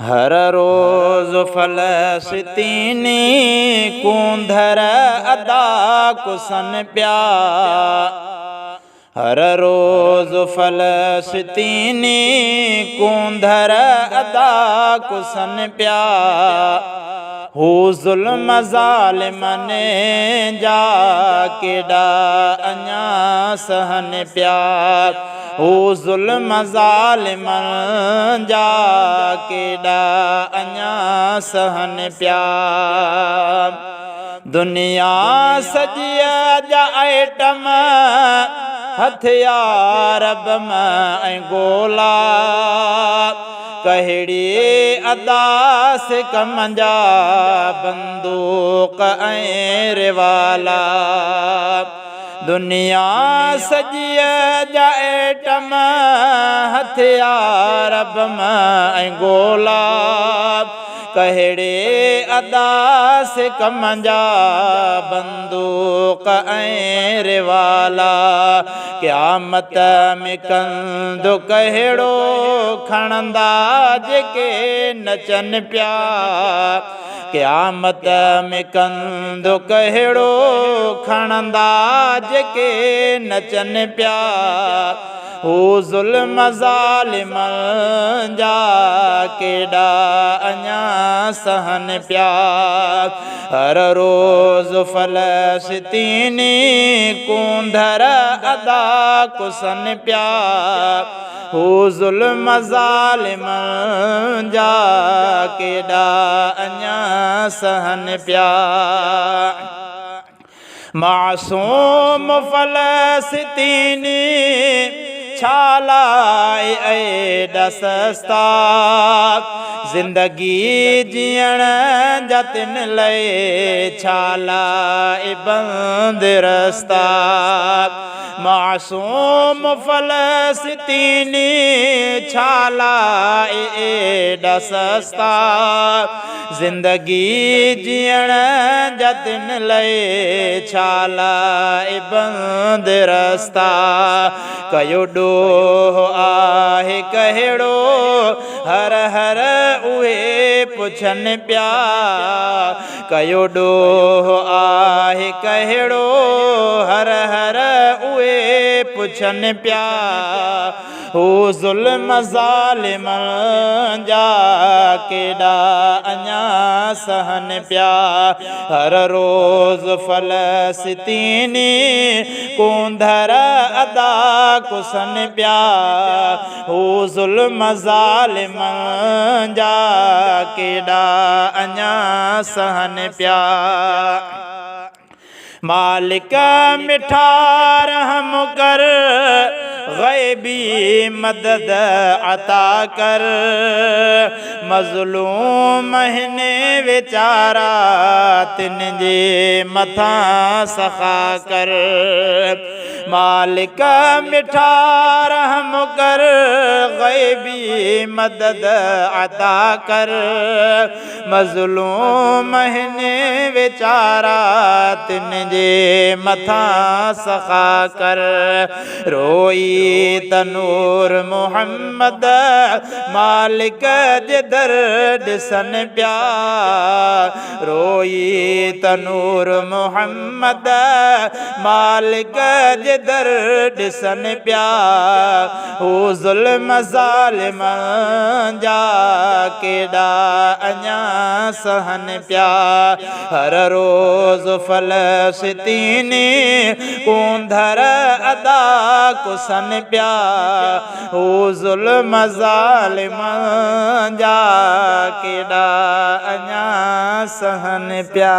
हर रोज़ फ़लस्तीनी कूंधर अदा कुसन पिया। हर रोज़ फ़लस्तीनी कूंधर अदा कुसन पिया। हू ज़ुल्म ज़ालिमन जा केॾा अञा सहन पिया। हू ज़ुल्म ज़ालिमन जा केॾा अञा सहन पिया। दुनिया सॼीअ जा आइटम हथियार बम ऐं गोला कहिड़ी अदास कम जा बंदूक ऐं रिवाला। दुनिया सॼीअ जा आइटम हथियार बम ऐं गोला कहिड़े अदास कम जा बंदूक ऐं रिवाला। क़यामत में कंधु कहिड़ो खणंदा जेके नचनि पिया। क़यामत में कंधु कहिड़ो खणंदा जेके नचनि पिया। हू ज़ुल्म ज़ालिमन जा केॾा अञा सहन पिया। हर रोज़ फ़लस्तीनी कूंधर अदा कुसन पिया। हू ज़ुल्म ज़ालिमन जा केॾा अञा सहन पिया। मासूम फ़लस्तीनी छालाए एॾा सस्ता ज़िंदगी जीअण जा तिन लए छालाए बंद रस्ता। मासूम फ़लस्तीनी छालाए एॾा सस्ता ज़िंदगी जीअण जा तिन लए छालाए बंद रस्ता। कयो ॾोहो आहे कहिड़ो हर हर उहे पुछनि पिया। कयो ॾोहो आहे कहिड़ो हर हर उहे पुछनि पिया। हू ज़ुल्म ज़ालिमन जा केॾा अञा सहन पिया। हर रोज़ फ़लस्तीनी कूंधर अदा कुसन पिया। हू ज़ुल्म ज़ालिमन जा केॾा अञा सहन पिया। मालिक मिठा रहम कर ग़ैबी मदद अता कर। मज़लूम हिने वीचारा तिन जे मथां सख़ा कर। मालिक मिठा रहम कर ग़ैबी मदद अता कर। मज़लूम हिने वीचारा तिन जे मथां सख़ा कर। रोई तनूर मोहम्मद मालिक जे दर ॾिसनि पिया। रोई तनूर मोहम्मद मालिक जे दर ॾिसनि पिया। हू ज़ुल्म ज़ालिमन जा केॾा अञा सहन पिया। हर रोज़ फ़लस्तीनी कूंधर अदा कुसन पिया। हू ज़ुल्म ज़ालिमन जा केॾा अञा सहन पिया।